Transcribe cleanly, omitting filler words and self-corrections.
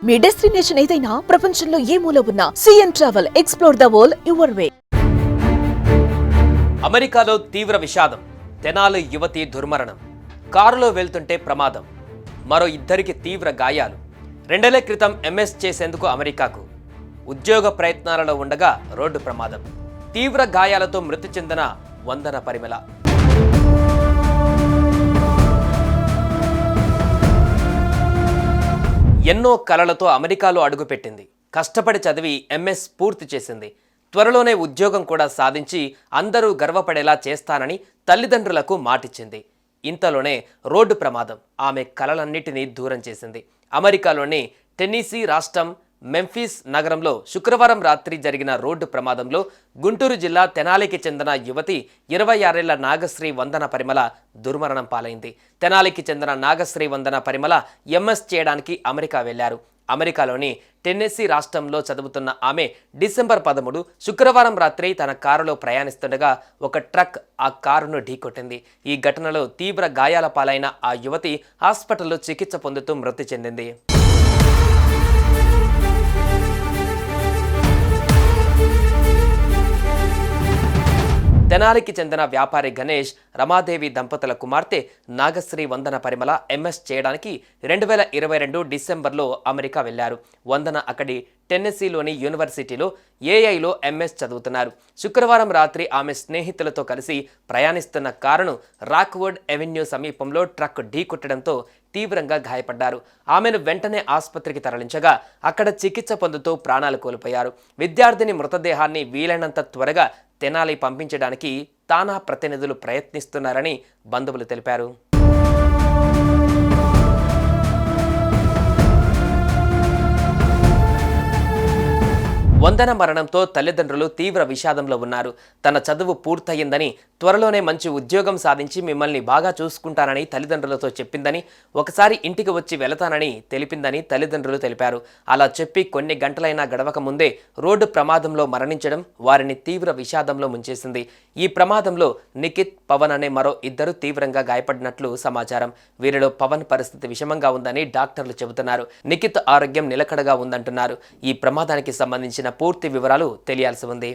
మీ destination ఏదైనా ప్రపంచంలో ఏ మూల ఉన్నా CN travel explore the world your way. అమెరికాలో తీవ్ర విషాదం. తెనాలి యువతి దుర్మరణం. కారులో వెళ్తుంటే ప్రమాదం. మరో ఇద్దరికి తీవ్ర గాయాలు. 2 నెలల క్రితం ఎంఎస్ చేసేందుకు అమెరికాకు ఉద్యోగ ప్రయత్నాలలో ఉండగా రోడ్డు ప్రమాదం. తీవ్ర గాయాలతో మృతి చెందిన వందన పరిమళ. ఎన్నో కలలతో అమెరికాలో అడుగుపెట్టింది. కష్టపడి చదివి ఎంఎస్ పూర్తి చేసింది. త్వరలోనే ఉద్యోగం కూడా సాధించి అందరూ గర్వపడేలా చేస్తానని తల్లిదండ్రులకు మాటిచ్చింది. ఇంతలోనే రోడ్డు ప్రమాదం ఆమె కలలన్నిటినీ దూరం చేసింది. అమెరికాలోని టెన్నీసీ రాష్ట్రం మెంఫిస్ నగరంలో శుక్రవారం రాత్రి జరిగిన రోడ్డు ప్రమాదంలో గుంటూరు జిల్లా తెనాలికి చెందిన యువతి 26 ఏళ్ల నాగశ్రీ వందన పరిమళ దుర్మరణం పాలైంది. తెనాలికి చెందిన నాగశ్రీ వందన పరిమళ ఎంఎస్ చేయడానికి అమెరికా వెళ్లారు. అమెరికాలోని టెన్నెసీ రాష్ట్రంలో చదువుతున్న ఆమె డిసెంబర్ 13 శుక్రవారం రాత్రి తన కారులో ప్రయాణిస్తుండగా ఒక ట్రక్ ఆ కారును ఢీకొట్టింది. ఈ ఘటనలో తీవ్ర గాయాల పాలైన ఆ యువతి హాస్పిటల్లో చికిత్స పొందుతూ మృతి చెందింది. తెనాలికి చెందిన వ్యాపారి గణేష్, రమాదేవి దంపతుల కుమార్తె నాగశ్రీ వందన పరిమళ ఎంఎస్ చేయడానికి 2022 డిసెంబర్లో అమెరికా వెళ్లారు. వందన అక్కడి టెన్నెసీలోని యూనివర్సిటీలో ఏఐలో ఎంఎస్ చదువుతున్నారు. శుక్రవారం రాత్రి ఆమె స్నేహితులతో కలిసి ప్రయాణిస్తున్న కారును రాక్వుడ్ ఎవెన్యూ సమీపంలో ట్రక్ ఢీకొట్టడంతో తీవ్రంగా గాయపడ్డారు. ఆమెను వెంటనే ఆసుపత్రికి తరలించగా అక్కడ చికిత్స పొందుతూ ప్రాణాలు కోల్పోయారు. విద్యార్థిని మృతదేహాన్ని వీలైనంత త్వరగా తెనాలి పంపించడానికి తానా ప్రతినిధులు ప్రయత్నిస్తున్నారని బంధువులు తెలిపారు. వందన మరణంతో తల్లిదండ్రులు తీవ్ర విషాదంలో ఉన్నారు. తన చదువు పూర్తయిందని, త్వరలోనే మంచి ఉద్యోగం సాధించి మిమ్మల్ని బాగా చూసుకుంటానని తల్లిదండ్రులతో చెప్పిందని, ఒకసారి ఇంటికి వచ్చి వెళతానని తెలిపిందని తల్లిదండ్రులు తెలిపారు. అలా చెప్పి కొన్ని గంటలైనా గడవక ముందే రోడ్డు ప్రమాదంలో మరణించడం వారిని తీవ్ర విషాదంలో ముంచేసింది. ఈ ప్రమాదంలో నిఖిత్, పవన్ అనే మరో ఇద్దరు తీవ్రంగా గాయపడినట్లు సమాచారం. వీరిలో పవన్ పరిస్థితి విషమంగా ఉందని డాక్టర్లు చెబుతున్నారు. నిఖిత్ ఆరోగ్యం నిలకడగా ఉందంటున్నారు. ఈ ప్రమాదానికి సంబంధించిన పూర్తి వివరాలు తెలియాల్సి ఉంది.